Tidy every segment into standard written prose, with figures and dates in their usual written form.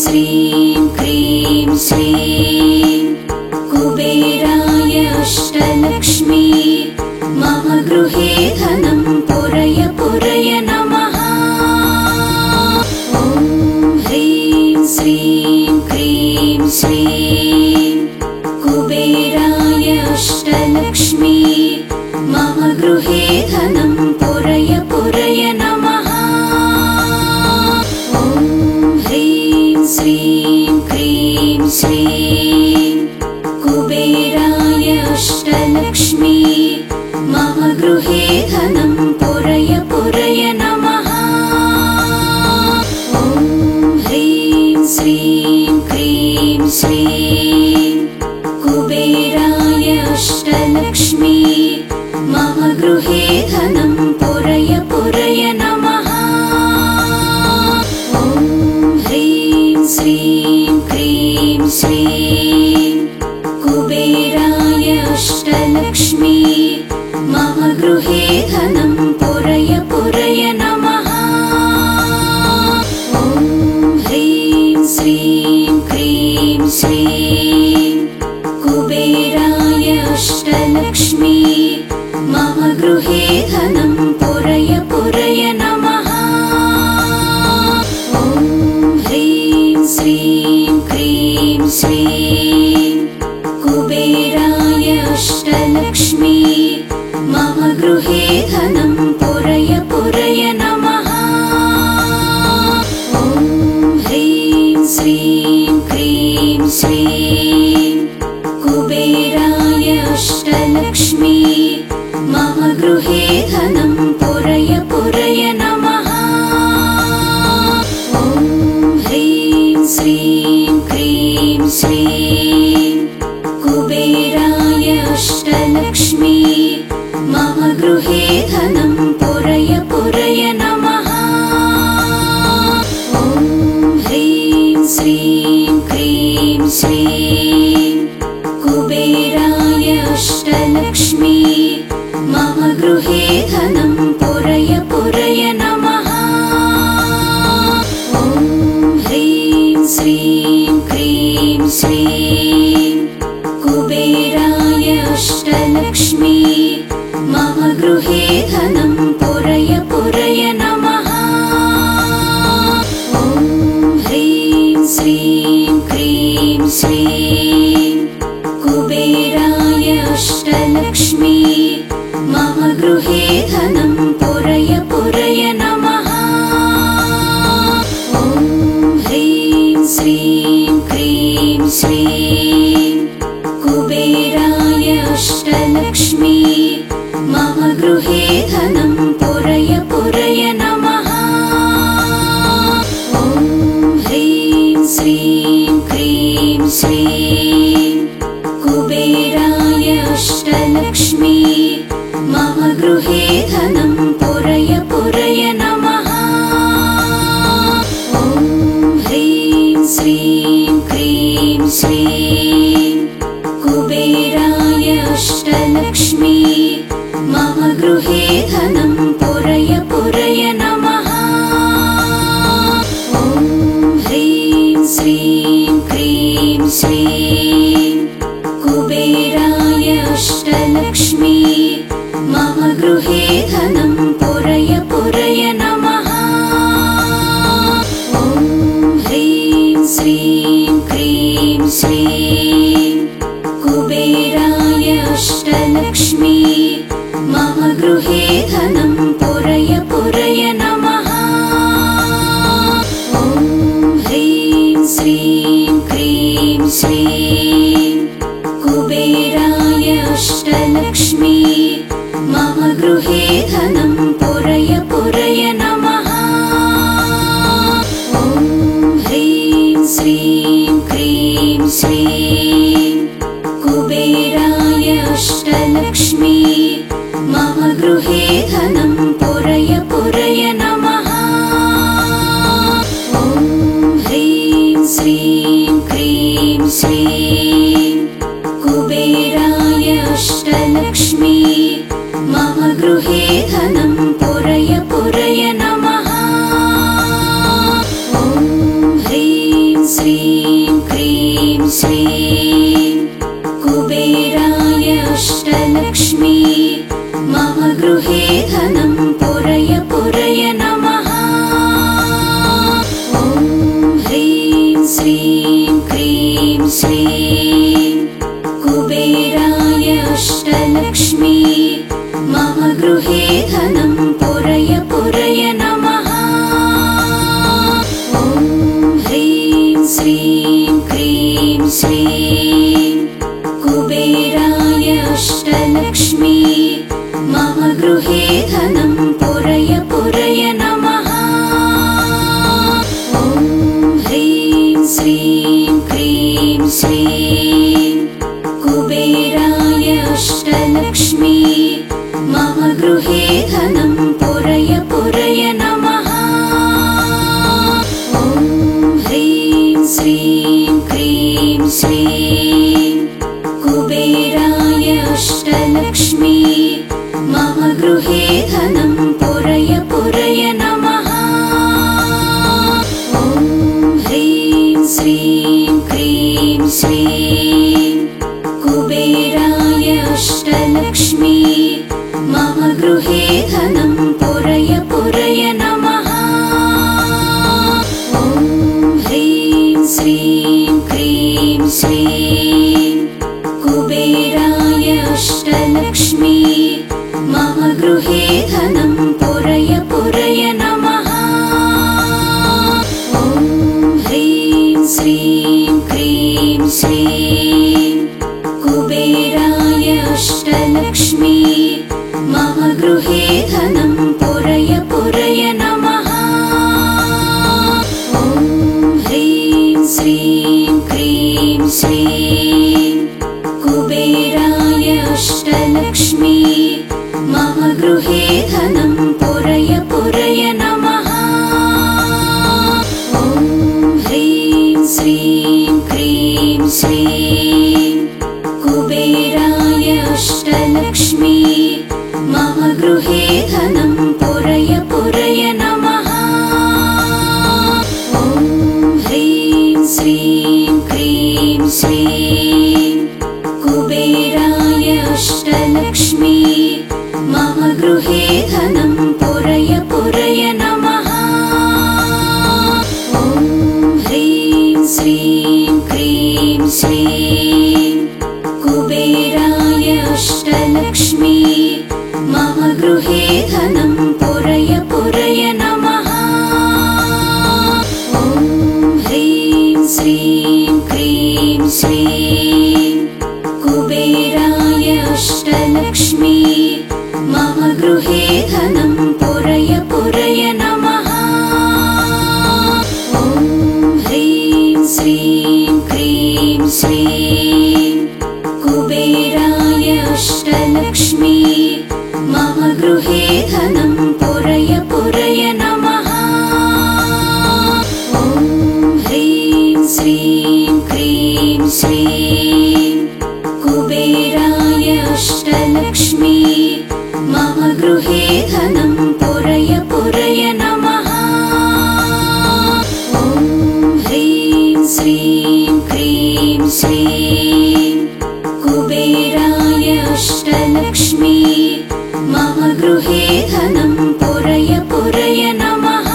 श्रीं क्रीं श्रीं कुबेराय अष्टलक्ष्मी मम गृहे धनं पुरय पुरय नमः। ॐ ह्रीं श्रीं क्रीं श्रीं कुबेराय अष्टलक्ष्मी मम गृहे धनं पुरय पुरय नमः। ॐ ह्रीं श्रीं क्रीं श्रीं कुबेराय अष्टलक्ष्मी मम गृहे धनं पुरय पुरय नमः। ॐ ह्रीं श्रीं क्रीं श्रीं कुबेराय अष्टलक्ष्मी मम गृहे धनं पुरय पुरय नमः। ॐ ह्रीं श्रीं क्रीं श्रीं कुबेराय अष्टलक्ष्मी मम गृहे धनं पुरय पुरय नमः। ॐ ह्रीं श्रीं क्रीं श्रीं कुबेराय अष्टलक्ष्मी मम गृहे धनं पुरय पुरय नमः। ॐ ह्रीं श्रीं क्रीं श्रीं कुबेराय अष्टलक्ष्मी मम गृहे धनं पुरय पुरय नमः। ॐ ह्रीं श्रीं क्रीं श्रीं कुबेराय अष्टलक्ष्मी मम गृहे धनं पुरय पुरय नमः। ॐ ह्रीं श्रीं क्रीं श्रीं कुबेराय अष्टलक्ष्मी मम गृहे धनं पुरय पुरय नमः। ॐ ह्रीं श्रीं क्रीं श्रीं कुबेराय अष्टलक्ष्मी मम गृहे धनं पुरय पुरय नमः। ॐ ह्रीं श्रीं क्रीं श्रीं कुबेराय अष्टलक्ष्मी मम गृहे धनं पुरय पुरय नमः। ॐ ह्रीं श्रीं क्रीं श्रीं कुबेराय अष्टलक्ष्मी मम गृहे धनं पुरय पुरय नमः। ॐ ह्रीं श्रीं क्रीं श्रीं कुबेराय अष्टलक्ष्मी मम गृहे धनं पुरय पुरय नमः। ॐ ह्रीं श्रीं क्रीं श्रीं कुबेराय अष्टलक्ष्मी मम गृहे धनं पुरय पुरय नमः। ॐ ह्रीं श्रीं क्रीं श्रीं कुबेराय अष्टलक्ष्मी मम गृहे धनं पुरय पुरय नमः। ॐ ह्रीं श्रीं क्रीं श्रीं कुबेराय अष्टलक्ष्मी मम गृहे धनं पुरय पुरय नमः। ॐ ह्रीं श्रीं क्रीं श्रीं कुबेराय अष्टलक्ष्मी मम गृहे धनं पुरय पुरय नमः। ॐ ह्रीं श्रीं क्रीं श्रीं कुबेराय अष्टलक्ष्मी मम गृहे धनं पुरय पुरय नमः। ॐ ह्रीं श्रीं क्रीं श्रीं कुबेराय अष्टलक्ष्मी मम गृहे धनं पुरय पुरय नमः। ॐ ह्रीं श्रीं क्रीं श्रीं कुबेराय अष्टलक्ष्मी मम गृहे धनं पुरय पुरय नमः। ॐ ह्रीं श्रीं क्रीं श्रीं कुबेराय अष्टलक्ष्मी मम गृहे धनं पुरय पुरय नमः। ॐ ह्रीं श्रीं क्रीं श्रीं कुबेराय अष्टलक्ष्मी मम गृहे धनं पुरय पुरय नमः। ॐ ह्रीं श्रीं क्रीं श्रीं कुबेराय अष्टलक्ष्मी मम गृहे धनं पुरय पुरय नमः। ॐ ह्रीं श्रीं क्रीं श्रीं कुबेराय अष्टलक्ष्मी मम गृहे धनं पुरय पुरय नमः। ॐ ह्रीं श्रीं क्रीं श्रीं कुबेराय अष्टलक्ष्मी मम गृहे धनं पुरय पुरय नमः। ॐ ह्रीं श्रीं क्रीं श्रीं कुबेराय अष्टलक्ष्मी मम गृहे धनं पुरय पुरय नमः। ॐ ह्रीं श्रीं क्रीं श्रीं कुबेराय अष्टलक्ष्मी मम गृहे धनं पुरय पुरय नमः। ॐ ह्रीं श्रीं क्रीं श्रीं कुबेराय अष्टलक्ष्मी मम गृहे धनं पुरय पुरय नमः। ॐ ह्रीं श्रीं क्रीं श्रीं कुबेराय अष्टलक्ष्मी मम गृहे धनं पुरय पुरय नमः। ॐ ह्रीं श्रीं क्रीं श्रीं कुबेराय अष्टलक्ष्मी मम गृहे धनं पुरय पुरय नमः। ॐ ह्रीं श्रीं क्रीं श्रीं कुबेराय अष्टलक्ष्मी मम गृहे धनं पुरय पुरय नमः। ॐ ह्रीं श्रीं क्रीं श्रीं कुबेराय अष्टलक्ष्मी मम गृहे धनं पुरय पुरय नमः। ॐ ह्रीं श्रीं क्रीं श्रीं कुबेराय अष्टलक्ष्मी मम गृहे धनं पुरय पुरय नमः। ॐ ह्रीं श्रीं क्रीं श्रीं कुबेराय अष्टलक्ष्मी मम गृहे धनं पुरय पुरय नमः। ॐ ह्रीं श्रीं क्रीं श्रीं कुबेराय अष्टलक्ष्मी मम गृहे धनं पुरय पुरय नमः।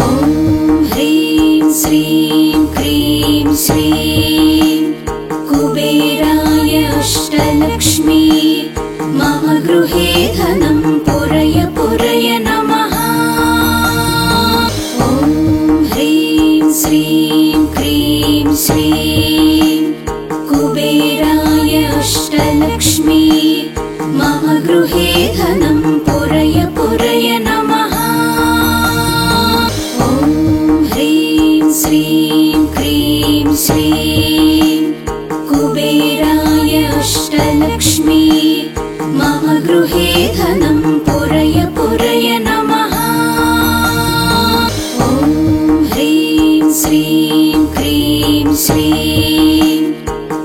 ॐ ह्रीं श्रीं क्रीं श्रीं कुबेराय अष्टलक्ष्मी मम गृहे धनं पुरय पुरय नमः। ॐ ह्रीं श्रीं क्रीं श्रीं कुबेराय अष्टलक्ष्मी मम गृहे धनं पुरय पुरय नमः। ॐ ह्रीं श्रीं क्रीं श्रीं कुबेराय अष्टलक्ष्मी मम गृहे धनं पुरय पुरय नमः। ॐ ह्रीं श्रीं क्रीं श्रीं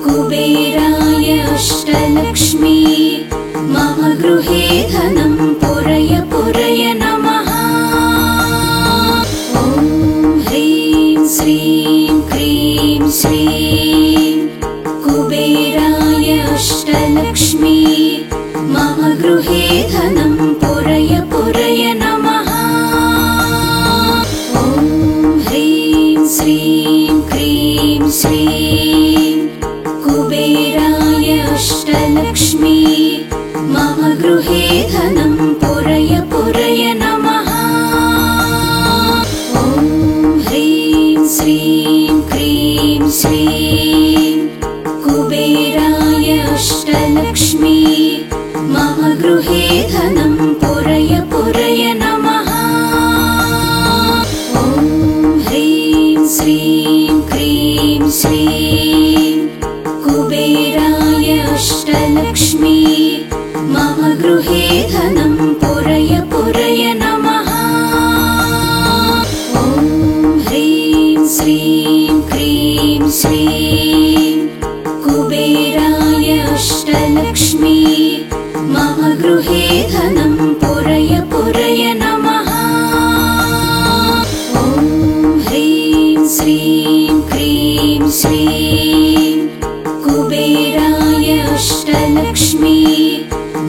कुबेराय अष्टलक्ष्मी मम गृहे धनं पुरय पुरय नमः। ॐ ह्रीं श्रीं क्रीं श्रीं कुबेराय अष्टलक्ष्मी मम गृहे धनं पुरय पुरय नमः। ॐ ह्रीं श्रीं क्रीं श्रीं कुबेराय अष्टलक्ष्मी मम गृहे धनं पुरय पुरय नमः। ॐ ह्रीं श्रीं क्रीं श्रीं कुबेराय अष्टलक्ष्मी मम गृहे धनं पुरय पुरय नमः। ॐ ह्रीं श्रीं क्रीं श्रीं कुबेराय अष्टलक्ष्मी मम गृहे धनं पुरय पुरय नमः। ॐ ह्रीं श्रीं क्रीं श्रीं कुबेराय अष्टलक्ष्मी मम गृहे धनं पुरय पुरय नमः। ॐ ह्रीं श्रीं क्रीं श्रीं कुबेराय अष्टलक्ष्मी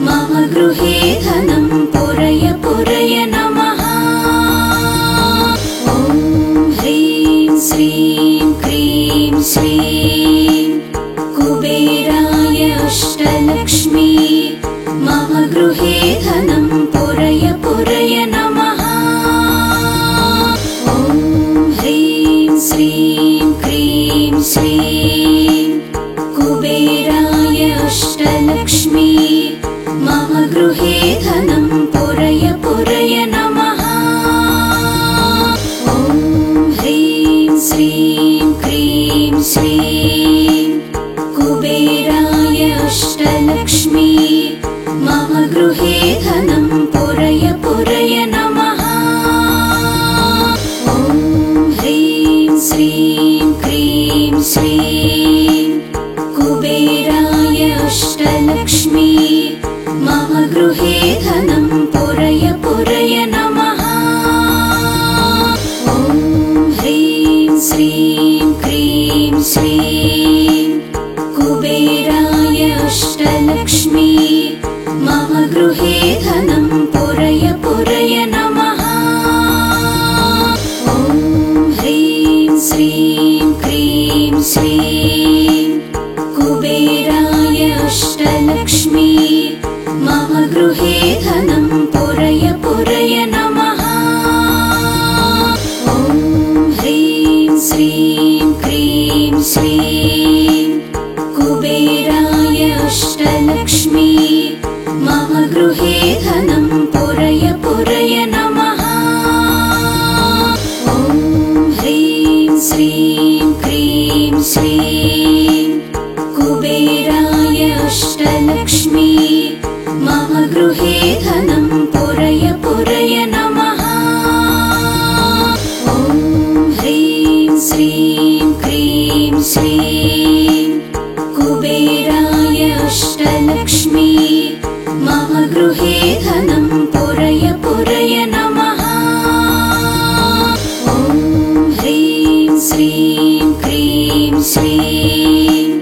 मम गृहे धनं पुरय पुरय नमः। ॐ ह्रीं श्रीं क्रीं श्रीं कुबेराय अष्टलक्ष्मी मम गृहे धनं पुरय पुरय नमः। ॐ ह्रीं श्रीं क्रीं श्रीं कुबेराय अष्टलक्ष्मी मम गृहे धनं पुरय पुरय नमः। ॐ ह्रीं श्रीं क्रीं श्रीं कुबेराय अष्टलक्ष्मी मम गृहे धनं पुरय पुरय नमः। ॐ ह्रीं श्रीं क्रीं श्रीं कुबेराय अष्टलक्ष्मी मम गृहे धनं पुरय पुरय नमः। ॐ ह्रीं श्रीं क्रीं श्रीं कुबेराय अष्टलक्ष्मी मम गृहे धनं पुरय पुरय नमः। ॐ ह्रीं श्रीं क्रीं श्रीं कुबेराय अष्टलक्ष्मी मम गृहे धनं पुरय पुरय नमः। ॐ ह्रीं श्रीं क्रीं श्रीं कुबेराय अष्टलक्ष्मी मम गृहे धनं पुरय पुरय नमः। ॐ ह्रीं श्रीं क्रीं श्रीं कुबेराय अष्टलक्ष्मी मम गृहे धनं पुरय पुरय नमः। ॐ ह्रीं श्रीं क्रीं श्रीं कुबेराय अष्टलक्ष्मी मम गृहे धनं पुरय पुरय नमः। ॐ ह्रीं श्रीं क्रीं श्रीं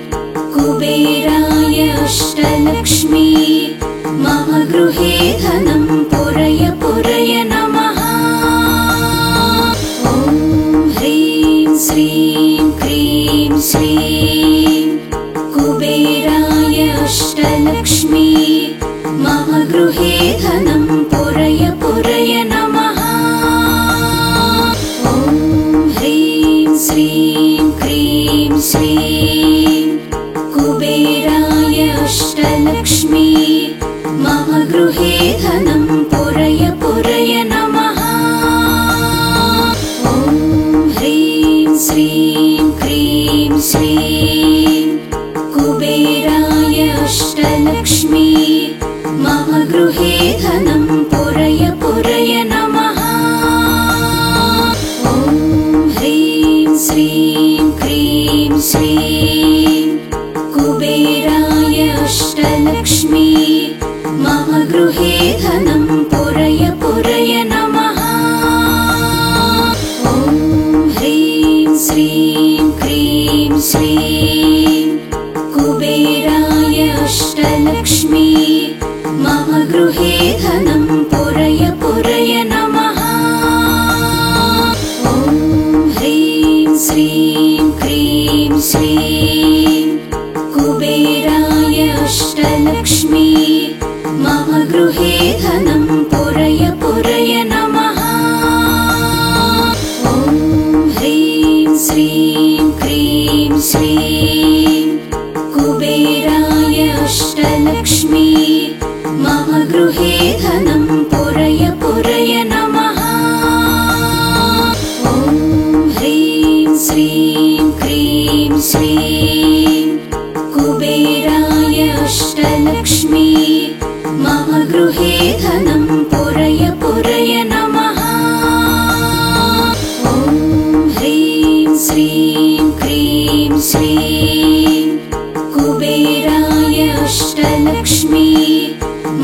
कुबेराय अष्टलक्ष्मी मम गृहे धनं पुरय पुरय नमः। ॐ ह्रीं श्रीं क्रीं श्रीं कुबेराय अष्टलक्ष्मी मम गृहे धनं पुरय पुरय नमः। ॐ ह्रीं श्रीं क्रीं श्रीं कुबेराय अष्टलक्ष्मी मम गृहे धनं पुरय पुरय नमः। ॐ ह्रीं श्रीं क्रीं श्रीं कुबेराय अष्टलक्ष्मी मम गृहे धनं पुरय पुरय नमः। ॐ ह्रीं श्रीं क्रीं श्रीं कुबेराय अष्टलक्ष्मी मम गृहे धनं पुरय पुरय नमः। ॐ ह्रीं श्रीं क्रीं श्रीं कुबेराय अष्टलक्ष्मी मम गृहे धनं पुरय पुरय नमः। ॐ ह्रीं श्रीं क्रीं श्रीं कुबेराय अष्टलक्ष्मी मम गृहे धनं पुरय पुरय नमः। ॐ ह्रीं श्रीं क्रीं श्रीं कुबेराय अष्टलक्ष्मी मम गृहे धनं पुरय पुरय नमः। ॐ ह्रीं श्रीं क्रीं श्रीं कुबेराय अष्टलक्ष्मी मम गृहे धनं पुरय पुरय नमः। ॐ ह्रीं श्रीं क्रीं श्रीं कुबेराय अष्टलक्ष्मी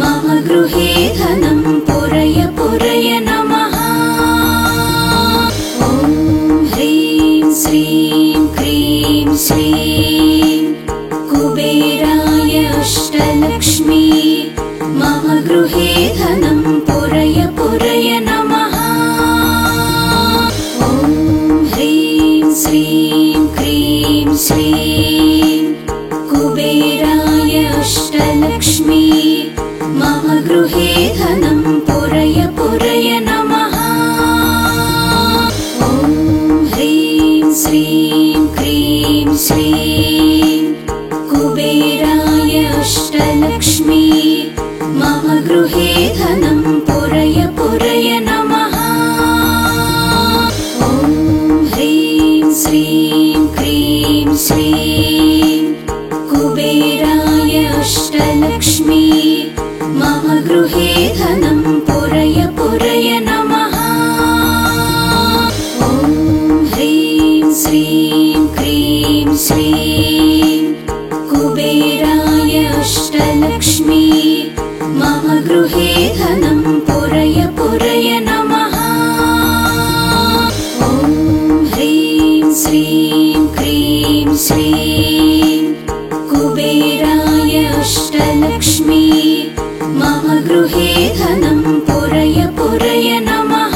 मम गृहे धनं पुरय पुरय नमः। ॐ ह्रीं श्रीं क्रीं श्रीं कुबेराय अष्टलक्ष्मी मम गृहे धनं पुरय पुरय नमः। ॐ ह्रीं श्रीं क्रीं श्रीं कुबेराय अष्टलक्ष्मी मम गृहे धनं पुरय पुरय नमः। ॐ ह्रीं श्रीं क्रीं श्रीं कुबेराय अष्टलक्ष्मी मम गृहे धनं पुरय पुरय नमः। ॐ ह्रीं श्रीं क्रीं श्रीं कुबेराय अष्टलक्ष्मी मम गृहे धनं पुरय पुरय नमः। ॐ ह्रीं श्रीं क्रीं श्रीं कुबेराय अष्टलक्ष्मी मम गृहे धनं पुरय पुरय नमः। ॐ ह्रीं श्रीं क्रीं श्रीं कुबेराय अष्टलक्ष्मी मम गृहे धनं पुरय पुरय नमः।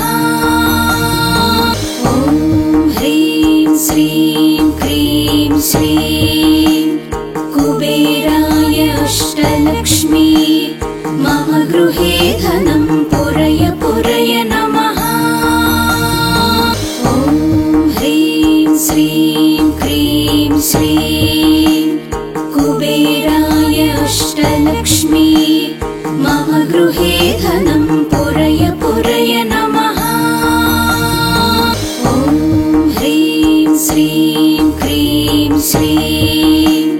ॐ ह्रीं श्रीं क्रीं श्रीं कुबेराय अष्टलक्ष्मी मम गृहे धनं पुरय पुरय नमः। ॐ ह्रीं श्रीं क्रीं श्रीं कुबेराय अष्टलक्ष्मी मम गृहे धनं पुरय पुरय नमः। ॐ ह्रीं श्रीं क्रीं श्रीं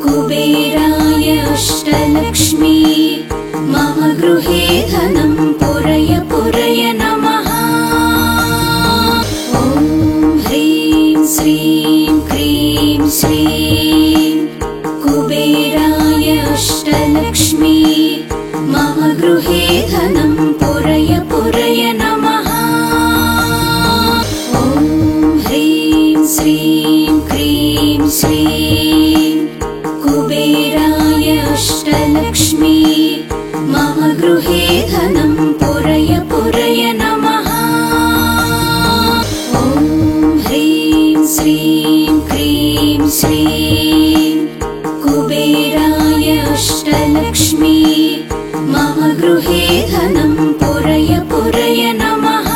कुबेराय अष्टलक्ष्मी मम गृहे धनं पुरय पुरय नमः। ॐ ह्रीं श्रीं क्रीं श्रीं कुबेराय अष्टलक्ष्मी मम गृहे धनं पुरय पुरय नमः। ॐ ह्रीं श्रीं क्रीं श्रीं कुबेराय अष्टलक्ष्मी मम गृहे धनं पुरय पुरय नमः। ॐ ह्रीं श्रीं क्रीं श्रीं कुबेराय अष्टलक्ष्मी मम गृहे धनं पुरय पुरय नमः।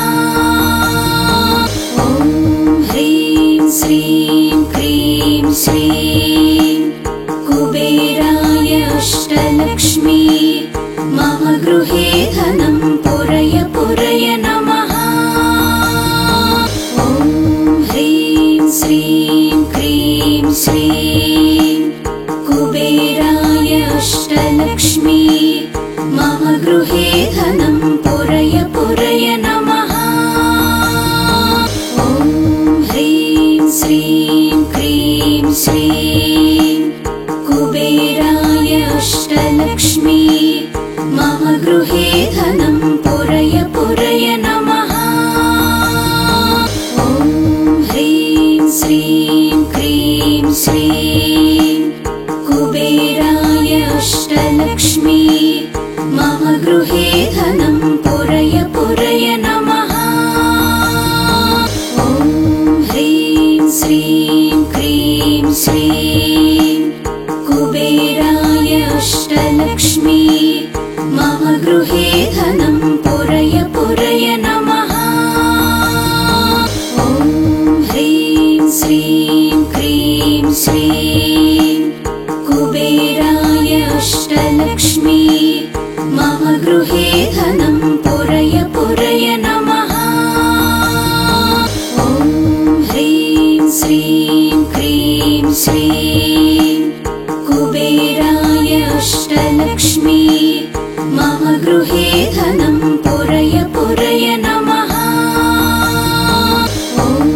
ॐ ह्रीं श्रीं क्रीं श्रीं कुबेराय अष्टलक्ष्मी मम गृहे धनं पुरय पुरय नमः। ॐ ह्रीं श्रीं क्रीं श्रीं कुबेराय अष्टलक्ष्मी मम गृहे धनं पुरय पुरय नमः। ॐ ह्रीं श्रीं क्रीं श्रीं कुबेराय अष्टलक्ष्मी मम गृहे धनं पुरय पुरय नमः। ॐ ह्रीं श्रीं क्रीं श्रीं कुबेराय अष्टलक्ष्मी मम गृहे धनं पुरय पुरय नमः। ॐ ह्रीं श्रीं क्रीं श्रीं कुबेराय अष्टलक्ष्मी मम गृहे धनं पुरय पुरय नमः। ॐ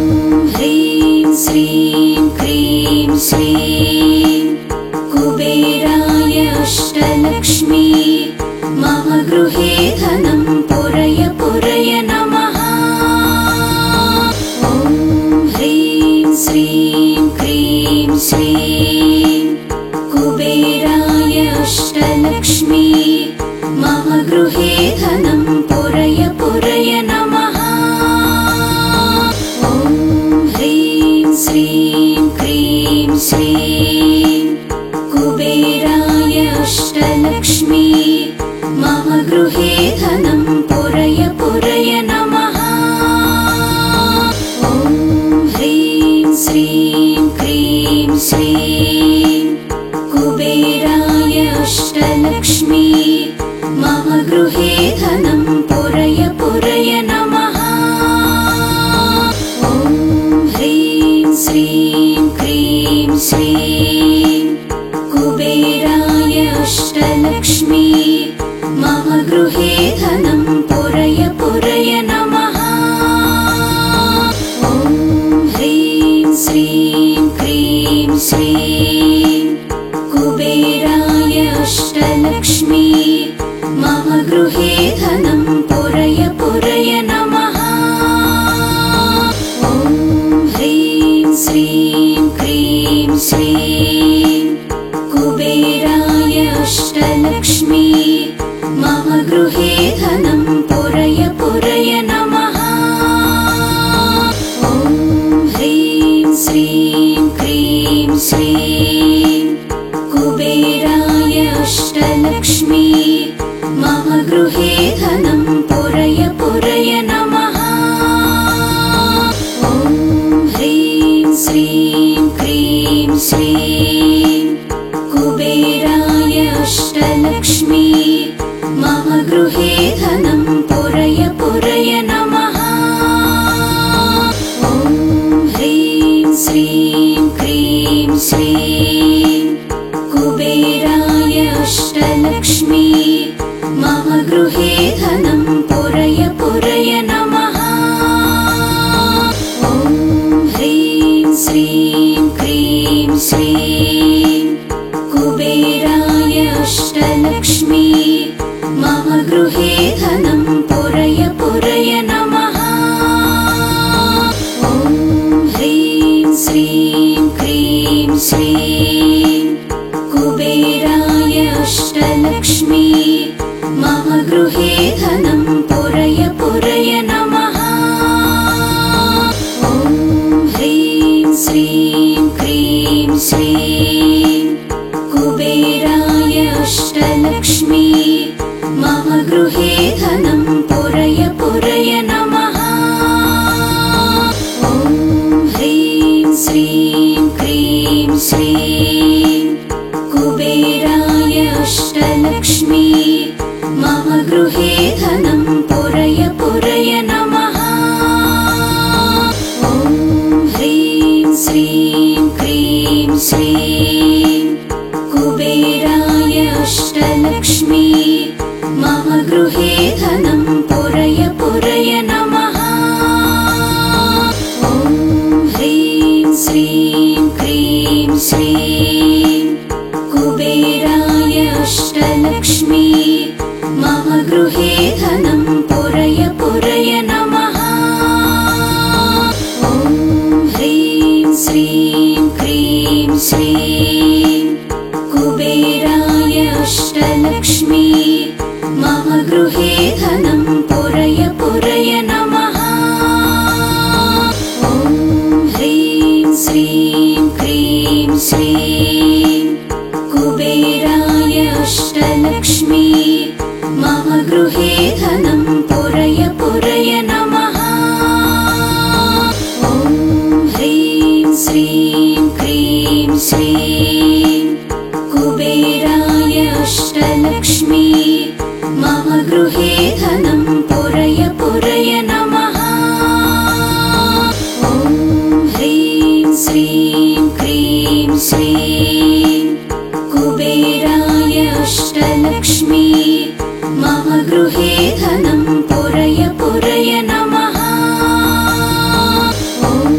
ह्रीं श्रीं क्रीं श्रीं कुबेराय अष्टलक्ष्मी मम गृहे धनं पुरय पुरय नमः। ॐ ह्रीं श्रीं क्रीं श्रीं कुबेराय अष्टलक्ष्मी मम गृहे धनं पुरय पुरय नमः। ॐ ह्रीं श्रीं क्रीं श्रीं कुबेराय अष्टलक्ष्मी मम गृहे धनं पुरय पुरय नमः। ॐ ह्रीं श्रीं क्रीं श्रीं कुबेराय अष्टलक्ष्मी मम गृहे धनं पुरय पुरय नमः। ॐ ह्रीं श्रीं क्रीं श्रीं कुबेराय अष्टलक्ष्मी मम गृहे धनं पुरय पुरय नमः। ॐ ह्रीं श्रीं क्रीं श्रीं कुबेराय अष्टलक्ष्मी मम गृहे धनं पुरय पुरय नमः। ॐ ह्रीं श्रीं क्रीं श्रीं कुबेराय अष्टलक्ष्मी मम गृहे धनं पुरय पुरय नमः। ॐ ह्रीं श्रीं क्रीं श्रीं कुबेराय अष्टलक्ष्मी मम गृहे धनं पुरय पुरय नमः। ॐ ह्रीं श्रीं क्रीं श्रीं कुबेराय अष्टलक्ष्मी मम गृहे धनं पुरय पुरय नमः। ॐ ह्रीं श्रीं क्रीं श्रीं कुबेराय अष्टलक्ष्मी मम गृहे धनं पुरय पुरय नमः। ॐ ह्रीं श्रीं क्रीं श्रीं कुबेराय अष्टलक्ष्मी मम गृहे धनं पुरय पुरय नमः। ॐ ह्रीं श्रीं क्रीं श्रीं कुबेराय अष्टलक्ष्मी मम गृहे धनं पुरय पुरय नमः। ॐ ह्रीं श्रीं क्रीं श्रीं कुबेराय अष्टलक्ष्मी मम गृहे धनं पुरय पुरय नमः। ॐ ह्रीं श्रीं क्रीं श्रीं कुबेराय अष्टलक्ष्मी मम गृहे धनं पुरय पुरय नमः। ॐ ह्रीं श्रीं क्रीं श्रीं कुबेराय अष्टलक्ष्मी मम गृहे धनं पुरय पुरय नमः। ॐ ह्रीं श्रीं क्रीं श्रीं कुबेराय अष्टलक्ष्मी मम गृहे धनं पुरय पुरय नमः। ॐ ह्रीं श्रीं क्रीं श्रीं श्रीं क्रीं श्रीं कुबेराय अष्टलक्ष्मी मम गृहे धनं पुरय पुरय नमः। ॐ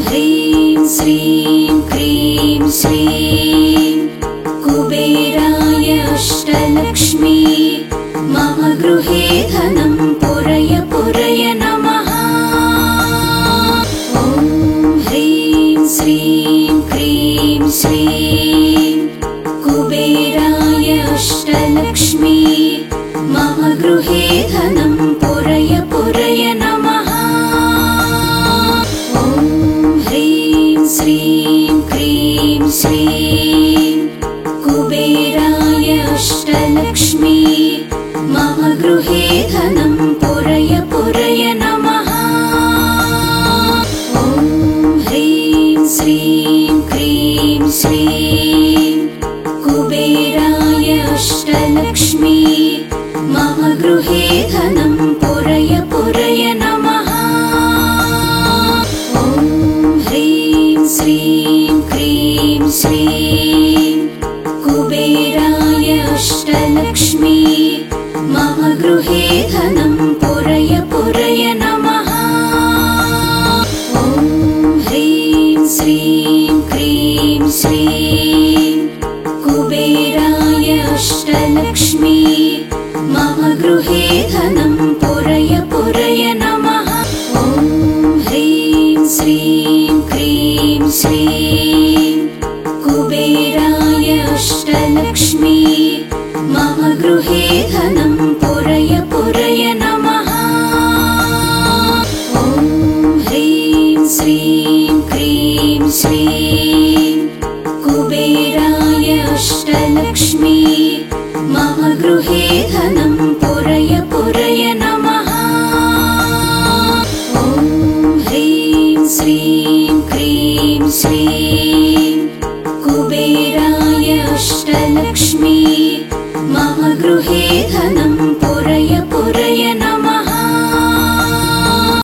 ह्रीं श्रीं क्रीं श्रीं कुबेराय अष्टलक्ष्मी मम गृहे धनं पुरय पुरय नमः। ॐ ह्रीं श्रीं क्रीं श्रीं कुबेराय अष्टलक्ष्मी मम गृहे धनं पुरय पुरय नमः। ॐ ह्रीं श्रीं क्रीं श्रीं कुबेराय अष्टलक्ष्मी मम गृहे धनं पुरय पुरय नमः। ॐ ह्रीं श्रीं क्रीं श्रीं कुबेराय अष्टलक्ष्मी मम गृहे धनं पुरय पुरय नमः। ॐ ह्रीं श्रीं क्रीं श्रीं कुबेराय अष्टलक्ष्मी मम गृहे धनं पुरय पुरय नमः। ॐ ह्रीं श्रीं क्रीं श्रीं कुबेराय अष्टलक्ष्मी मम गृहे धनं पुरय पुरय नमः। ॐ ह्रीं श्रीं क्रीं श्रीं कुबेराय अष्टलक्ष्मी मम गृहे धनं पुरय पुरय नमः। ॐ ह्रीं श्रीं क्रीं श्रीं कुबेराय अष्टलक्ष्मी मम गृहे धनं पुरय पुरय नमः। ॐ ह्रीं श्रीं क्रीं श्रीं कुबेराय अष्टलक्ष्मी मम गृहे